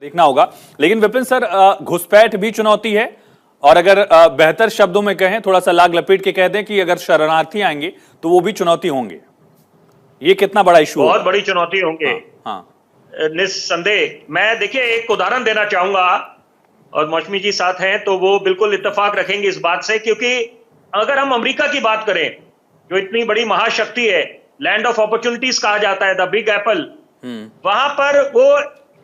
देखना होगा। लेकिन विपिन सर, घुसपैठ भी चुनौती है और अगर बेहतर शब्दों में कहें, थोड़ा सा लाग लपेट के कह दें कि अगर शरणार्थी आएंगे तो वो भी चुनौती होंगे। ये कितना बड़ा इशू बहुत बड़ी चुनौती होंगे। हाँ। निस्संदेह। मैं देखिए एक उदाहरण देना चाहूंगा और मौसमी जी साथ हैं तो वो बिल्कुल इत्तेफाक रखेंगे इस बात से, क्योंकि अगर हम अमेरिका की बात करें जो इतनी बड़ी महाशक्ति है, लैंड ऑफ अपॉर्चुनिटीज कहा जाता है, द बिग एप्पल, वहां पर वो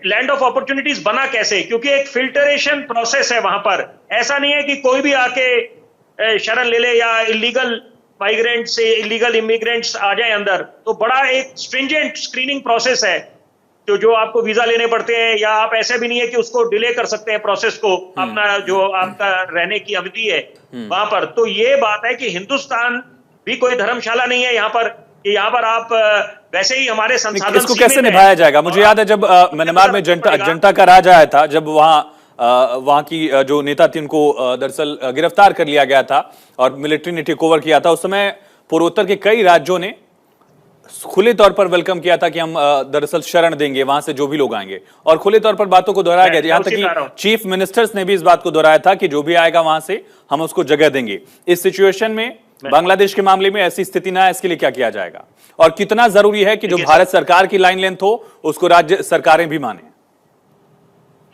लैंड ऑफ अपॉर्चुनिटीज बना कैसे? क्योंकि एक फिल्टरेशन प्रोसेस है वहां पर। ऐसा नहीं है कि कोई भी आके शरण ले ले या इलीगल माइग्रेंट से इलीगल इमिग्रेंट्स आ जाए अंदर। तो बड़ा एक स्ट्रिंजेंट स्क्रीनिंग प्रोसेस है तो जो आपको वीजा लेने पड़ते हैं, या आप ऐसे भी नहीं है कि उसको डिले कर सकते हैं प्रोसेस को, अपना जो आपका रहने की अवधि है वहां पर। तो ये बात है कि हिंदुस्तान भी कोई धर्मशाला नहीं है यहाँ पर कि यहाँ पर आप वैसे ही हमारे संसाधन इसको कैसे निभाया जाएगा? मुझे याद है जब म्यांमार में जनता का राज आया था, जब वहां की जो नेता थी उनको दरअसल गिरफ्तार कर लिया गया था और मिलिट्री ने टेक ओवर किया था। उस समय पूर्वोत्तर के कई राज्यों ने खुले तौर पर वेलकम किया था कि हम दरअसल शरण देंगे वहां से जो भी लोग आएंगे, और खुले तौर पर बातों को दोहराया गया। यहां तक कि चीफ मिनिस्टर्स ने भी इस बात को दोहराया था कि जो भी आएगा वहां से हम उसको जगह देंगे। इस सिचुएशन में बांग्लादेश के मामले में ऐसी स्थिति ना है, इसके लिए क्या किया जाएगा? और कितना जरूरी है कि जो भारत सरकार की लाइन लेंथ हो उसको राज्य सरकारें भी माने?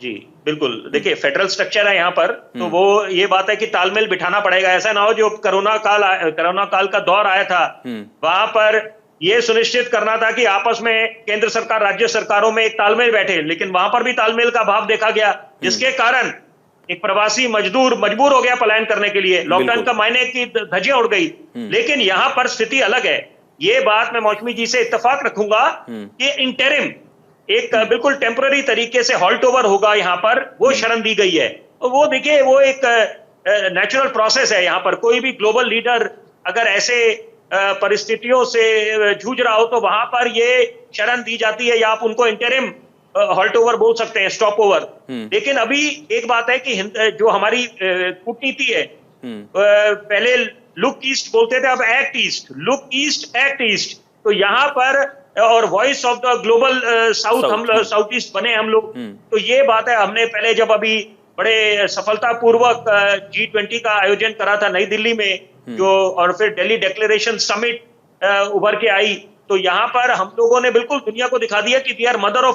जी बिल्कुल। देखिए फेडरल स्ट्रक्चर है यहाँ पर, तो वो ये बात है कि तालमेल बिठाना पड़ेगा। ऐसा ना हो जो कोरोना काल का दौर आया था वहां पर ये सुनिश्चित करना था कि आपस में केंद्र सरकार राज्य सरकारों में एक तालमेल बैठे, लेकिन वहां पर भी तालमेल का अभाव देखा गया, जिसके कारण एक प्रवासी मजदूर मजबूर हो गया पलायन करने के लिए। लॉकडाउन का मायने की धज्जियां उड़ गई। लेकिन यहां पर स्थिति अलग है। ये बात मैं मौसमी जी से इत्तेफाक रखूंगा कि इंटरिम एक बिल्कुल टेम्पररी तरीके से हॉल्ट ओवर होगा यहाँ पर। वो शरण दी गई है, वो देखिए वो एक नेचुरल प्रोसेस है। यहाँ पर कोई भी ग्लोबल लीडर अगर ऐसे परिस्थितियों से जूझ रहा हो तो वहां पर ये शरण दी जाती है, या आप उनको इंटरिम हॉल्ट ओवर बोल सकते हैं, स्टॉप ओवर। लेकिन अभी एक बात है कि जो हमारी कूटनीति है, पहले लुक ईस्ट बोलते थे, अब act east, look east act east. तो यहाँ पर और voice of the global south, हम साउथ ईस्ट बने हम लोग। तो ये बात है, हमने पहले जब अभी बड़े सफलतापूर्वक G20 का आयोजन करा था नई दिल्ली में, जो और फिर दिल्ली डिक्लेरेशन समिट उभर के आई, तो यहाँ पर हम लोगों ने बिल्कुल दुनिया को दिखा दिया कि वी आर मदर ऑफ